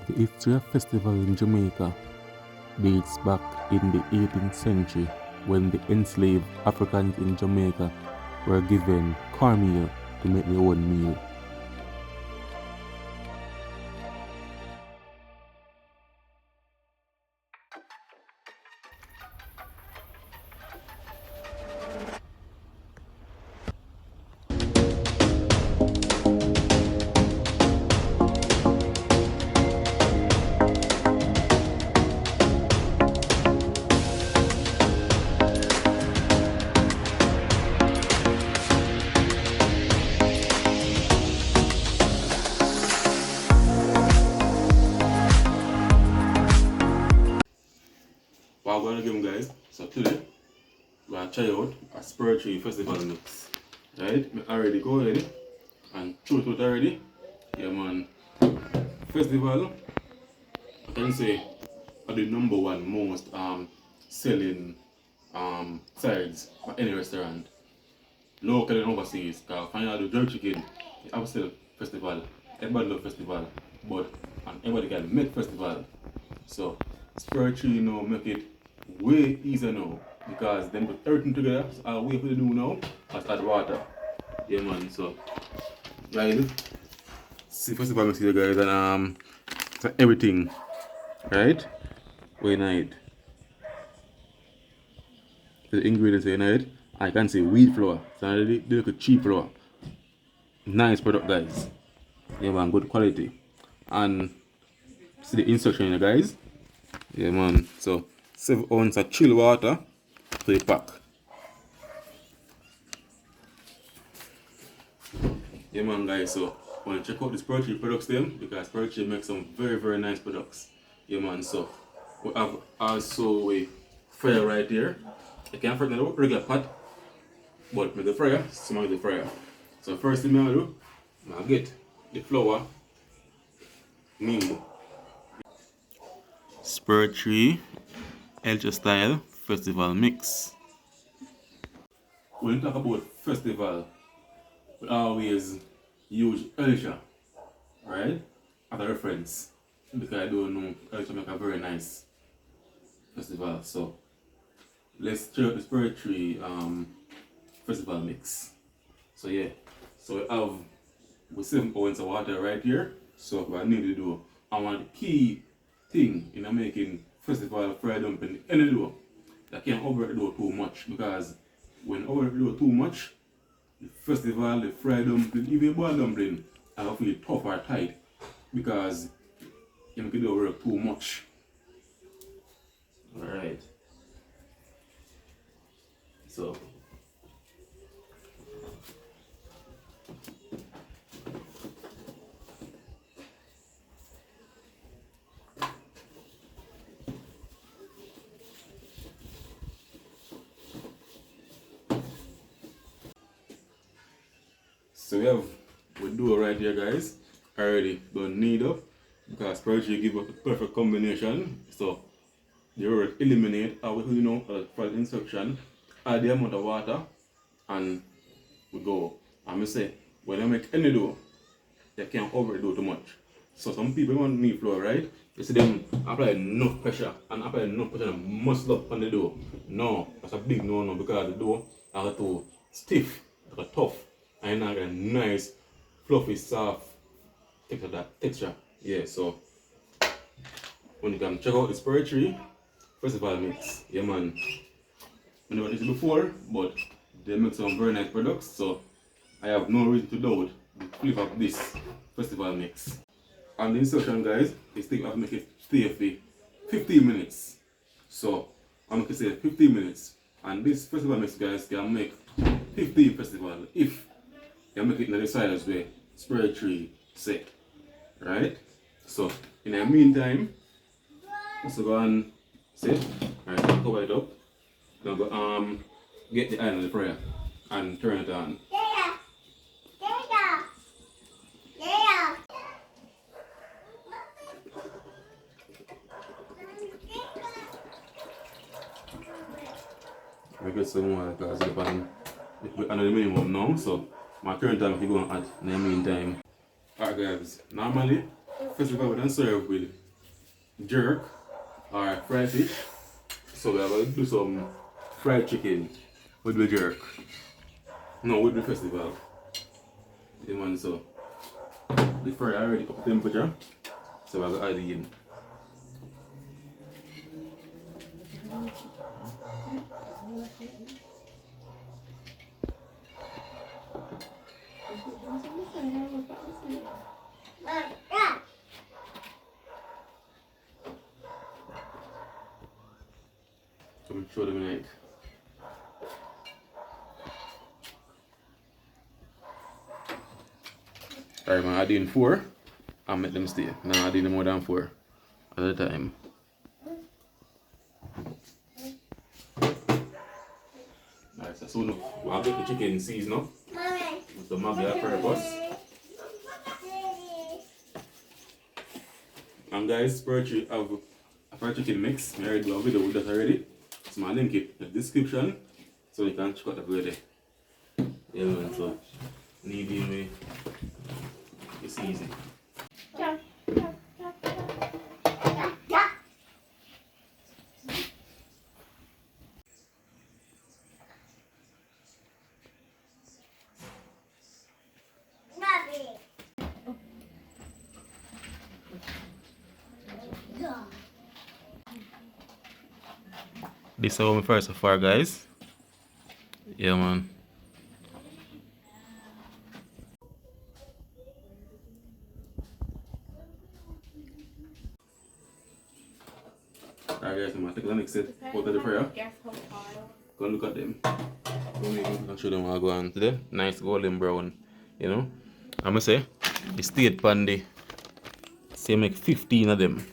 The history of festival in Jamaica dates back in the 18th century when the enslaved Africans in Jamaica were given cornmeal to make their own meal. Well, we're gonna guys. So today we're gonna try out a Spur festival mix. Right? I already go ahead and show it out already. Yeah man. Festival I can say are the number one most selling sides for any restaurant. Local and overseas. Cause finally the jerk chicken, the upsell festival, everybody love festival, but and everybody can make festival. So Spur make it way easier now because them put everything together. So all we have to do now is add water. Yeah man, so right. See festival mix here guys and so everything. Right? We need the ingredients we need. I can say wheat flour. So they look a cheap flour. Nice product guys. Yeah man, good quality. And see the instruction here guys. Yeah man, so 7 ounces of chill water to the pack. Yeah man guys, so want to check out the Spur products them because Spur makes some very nice products. Yeah man, so we have also a fryer right here. I can't forget about regular pot, but with the fryer, some of the fryer. So first thing I do, I get the flour, me Spur Elcha style festival mix. When you talk about festival, we always use Elcha, right? As a reference. Because I don't know Elcha make a very nice festival. So let's try out the Spur festival mix. So yeah. So we have with 7 ounces of water right here. So what I need to do, I want the key thing in making festival fried dumpling any dough. That can't over the dough too much because when over the dough too much, the festival, the fried dumpling, even boiled dumpling, I will feel tough or tight because you make it over too much. Alright. So we do right here guys. I already don't need up because Spurgeon give us the perfect combination. So they will eliminate our for the instruction, add the amount of water and we go. And I say when I make any dough, they can't overdo too much. So some people want meat flour, right? You see them apply enough pressure and muscle up on the dough. No, that's a big no because the dough are too stiff, tough, and not a nice, fluffy, soft texture. Yeah, so when you can check out the Spur festival mix, yeah man. I never did it before, but they make some very nice products, so I have no reason to doubt the flavor of this festival mix. And the instruction guys is to make it stay for 15 minutes. So I'm going to say 15 minutes. And this festival mix guys can make 15 festival if you make it in the size where Spur say. Right? So in the meantime, let's go and set. Alright, cover it up. Now go get the iron of the fryer and turn it on. I get some more because we're under the minimum now, so my current time if you go and add in the meantime. Alright guys, normally festival we don't serve with jerk or fried fish. So we are going to do some fried chicken with the jerk. No, with the festival. The one so the fry already up temperature. So we're going to add it in. So we show them like. Alright, man, I did 4 and make them stay. Now I did more than 4 at a time. Alright, so soon we'll get the chicken seasoned up with the maggi at purpose. And guys, Spur have a fried chicken mix. I already do a video with that already. So I'll link it in the description so you can check out the video. Yeah, man, so need me. It's easy. This is how my first so far, guys. Yeah, man. Alright, guys, I'm gonna take the next set out of the fryer. Go and look at them. I'll show them how I go on today. Nice golden brown, you know. I'm gonna say, the stayed pandy. Say make 15 of them,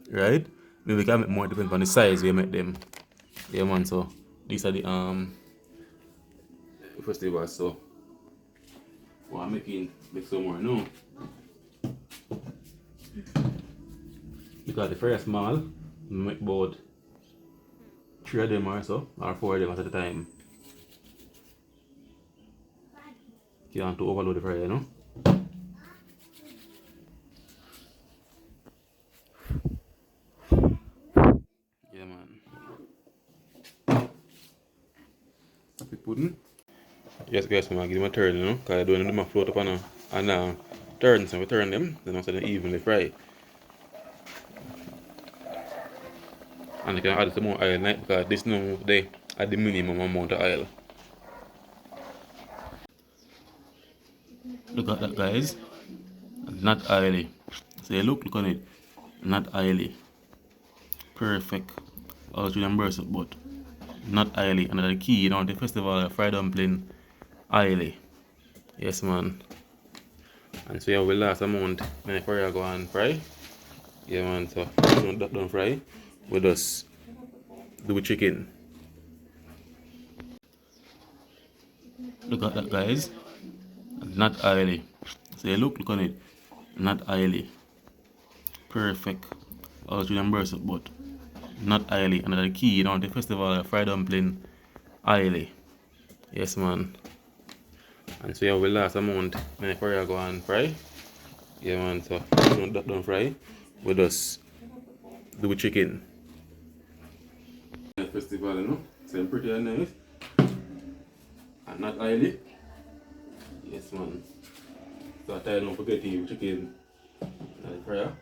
right? Maybe we can make more depending on the size we make them. Yeah, man, so these are the festivals, so what I'm make some more now. Because the first small, we make about 3 of them or so, or 4 of them at a time. You want to overload the fryer, you know? Yeah, man. Happy pudding. Yes, guys, I'm going to give them a turn, you know, because I don't want them to float up on a turn, so we turn them, then also they evenly fry. And I can add some more oil in it because this now they add the minimum amount of oil. Look at that, guys. Not oily. Say, look on it. Not oily. Perfect. All through them burst up, but not oily. Another key, you know, the festival fried dumpling oily. Yes, man. And so yeah, we last amount when the fry go and fry. Yeah, man. So don't fry. We just do chicken. Look at that, guys. Not oily. Say, look on it. Not oily. Perfect. All through them burst up, but not oily. Another key, you know, the festival fried dumpling oily. Yes, man. And so yeah, we last amount when the fry go and fry. Yeah, man. So don't fry. We just do chicken. Festival, you know, so pretty and nice and not oily. Yes, man. So I don't forget to use chicken in the fryer.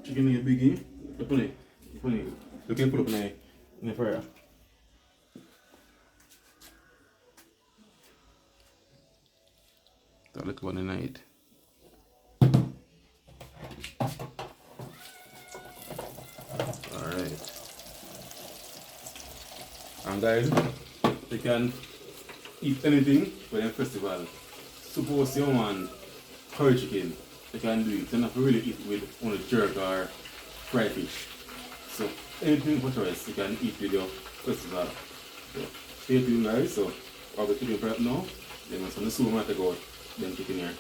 Chicken is biggie. Put it. You can put it in the fryer. So look one night. Alright. And guys, you can eat anything for the festival. Suppose you want curry chicken, you can do it. You don't have to really eat with only jerk or fried fish. So anything for choice you can eat with your festival. So stay tuned guys. So I'll be chicken prep now. Then once the soup might go out, then chicken here.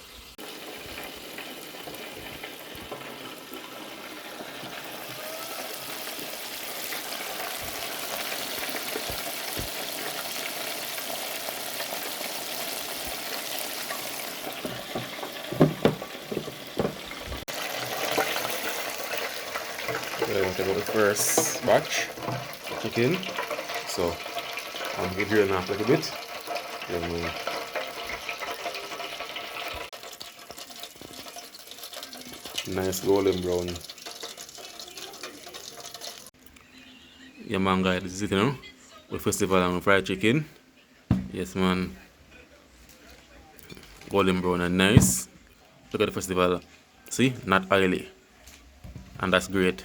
So I'm going to go the first batch of chicken. So I'm going to grill off a little bit. Then nice golden brown. Yeah man guys, this is it, you know. With festival and fried chicken. Yes man. Golden brown and nice. Look at the festival. See? Not oily. And that's great.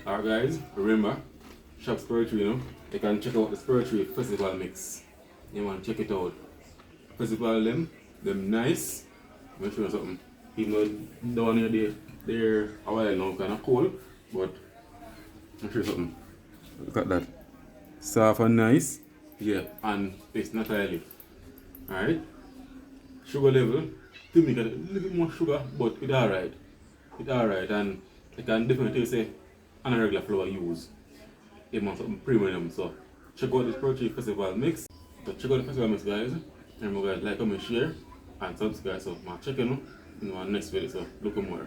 Alright guys, remember, shop Spur, you know, you can check out the Spur Festival mix. You want to check it out. Festival them nice. I'm going to show you something. Even though down here they're a while now kind of cold, but I'll show you something. Look at that. Soft and nice. Yeah, and it's not oily. Alright? Sugar level, to me got a little bit more sugar, but it's alright. It's alright, and you can definitely say and a regular flour use. It wants something premium. So check out this Spur Festival mix. So check out the festival mix guys. Remember guys, like, comment, share and subscribe. So my check in our next video. So look more.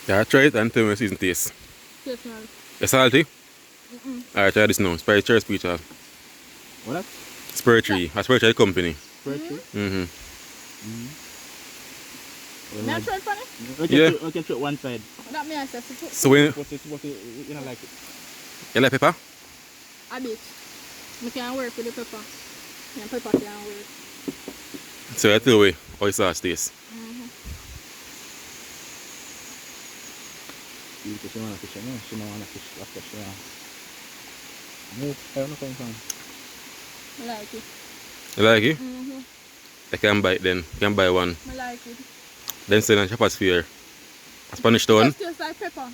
Yeah, try it and tell me the season taste. Yes, man. It's salty? Alright, try this now. Spur Speech. What? Spur a Spur company. Spur tree? May I try it funny? We can try one side. That may I say So when But you don't like it. you like pepper? a bit. I can work with the pepper. And pepper can work. So I tell you how the sauce tastes. Because she want to fish, you know? She don't want to fish after she want. I don't know where from. I like it. You like it? I can buy it then. You can buy one. I like it. Then send a Shoppers Fair. A Spanish town. It tastes like pepper.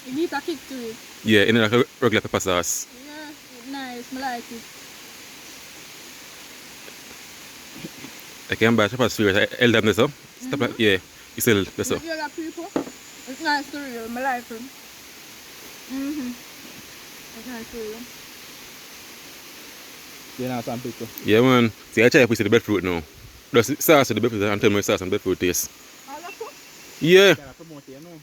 You need a kick to it. Yeah, in like a regular pepper sauce. Yeah, it's nice. I like it. I can buy Shoppers Fair. I held them this up. Stop like, yeah, you sell this up. You got people. It's nice to real. I like it. It's nice to real. You know some people. Yeah man. See, I try to put the breadfruit now. Just sauce with the breadfruit and tell me sauce and breadfruit taste. All of them? Yeah. Can I promote you, you know?